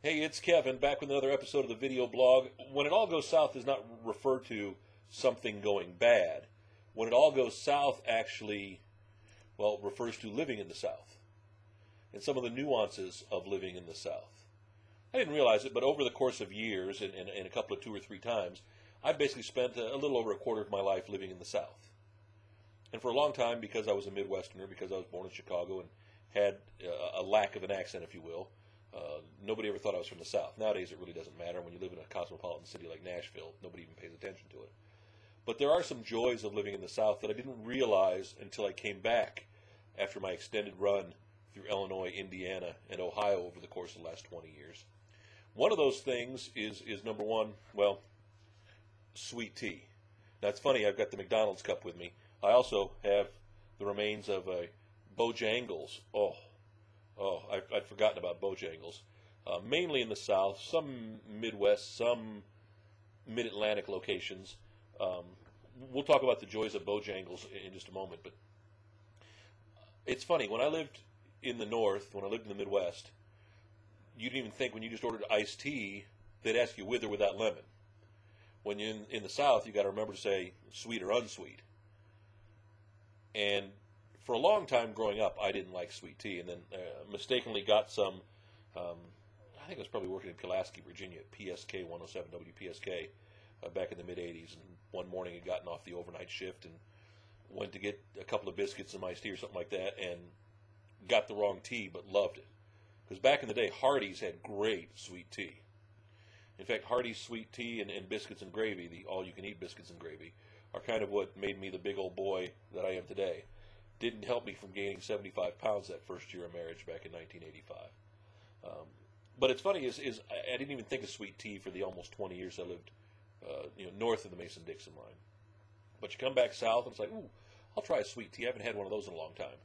Hey, it's Kevin, back with another episode of the video blog. When it all goes south is not referred to something going bad. When it all goes south actually, well, refers to living in the South and some of the nuances of living in the South. I didn't realize it, but over the course of years and a couple of 2 or 3 times, I've basically spent a little over a quarter of my life living in the South. And for a long time, because I was a Midwesterner, because I was born in Chicago and had a lack of an accent, if you will, nobody ever thought I was from the South. Nowadays, it really doesn't matter. When you live in a cosmopolitan city like Nashville, nobody even pays attention to it. But there are some joys of living in the South that I didn't realize until I came back after my extended run through Illinois, Indiana, and Ohio over the course of the last 20 years. One of those things is number one, well, sweet tea. Now, it's funny, I've got the McDonald's cup with me. I also have the remains of a Bojangles. I'd forgotten about Bojangles. Mainly in the South, some Midwest, some Mid-Atlantic locations. We'll talk about the joys of Bojangles in just a moment. But it's funny, when I lived in the North, when I lived in the Midwest, you didn't even think when you just ordered iced tea, they'd ask you with or without lemon. When you're in the South, you got to remember to say sweet or unsweet. And for a long time growing up, I didn't like sweet tea, and then mistakenly got some. I think I was probably working in Pulaski, Virginia, at PSK 107 WPSK back in the mid '80s. And one morning, had gotten off the overnight shift and went to get a couple of biscuits and iced tea or something like that, and got the wrong tea, but loved it. Because back in the day, Hardee's had great sweet tea. In fact, Hardee's sweet tea and biscuits and gravy, the all-you-can-eat biscuits and gravy, are kind of what made me the big old boy that I am today. Didn't help me from gaining 75 pounds that first year of marriage back in 1985. But it's funny is I didn't even think of sweet tea for the almost 20 years I lived north of the Mason-Dixon Line. But you come back south and it's like, ooh, I'll try a sweet tea. I haven't had one of those in a long time.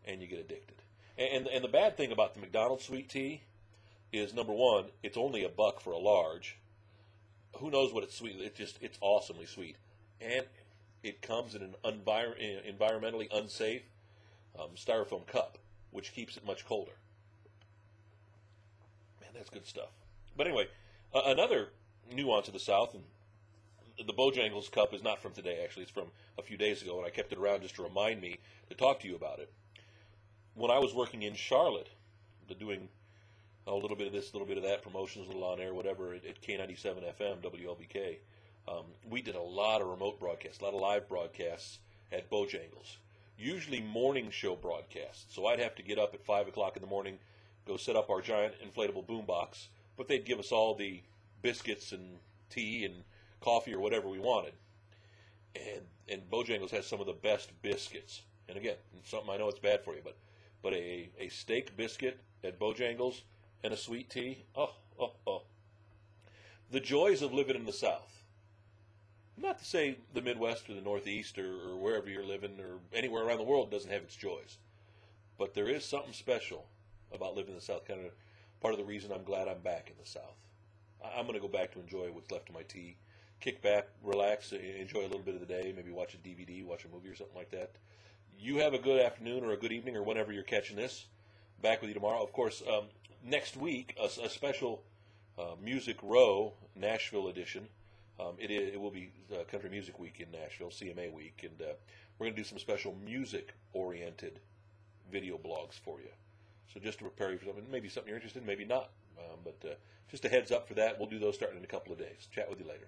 And you get addicted. And the bad thing about the McDonald's sweet tea is, number one, it's only $1 for a large. Who knows what it's sweet? It's awesomely sweet. And it comes in an environmentally unsafe styrofoam cup, which keeps it much colder. Man, that's good stuff. But anyway, another nuance of the South, and the Bojangles cup is not from today, actually. It's from a few days ago, and I kept it around just to remind me to talk to you about it. When I was working in Charlotte, doing a little bit of this, a little bit of that, promotions, a little on air, whatever, at K97 FM, WLBK, we did a lot of remote broadcasts, a lot of live broadcasts at Bojangles. Usually morning show broadcasts. So I'd have to get up at 5 o'clock in the morning, go set up our giant inflatable boombox, but they'd give us all the biscuits and tea and coffee or whatever we wanted. And Bojangles has some of the best biscuits. And again, something I know it's bad for you, but a steak biscuit at Bojangles and a sweet tea, oh. The joys of living in the South. Not to say the Midwest or the Northeast or wherever you're living or anywhere around the world doesn't have its joys. But there is something special about living in the South, kind of part of the reason I'm glad I'm back in the South. I'm going to go back to enjoy what's left of my tea, kick back, relax, enjoy a little bit of the day, maybe watch a DVD, watch a movie or something like that. You have a good afternoon or a good evening or whenever you're catching this. Back with you tomorrow. Of course, next week, a special Music Row Nashville edition. It will be Country Music Week in Nashville, CMA Week, and we're going to do some special music-oriented video blogs for you. So just to prepare you for something, maybe something you're interested in, maybe not. But just a heads up for that. We'll do those starting in a couple of days. Chat with you later.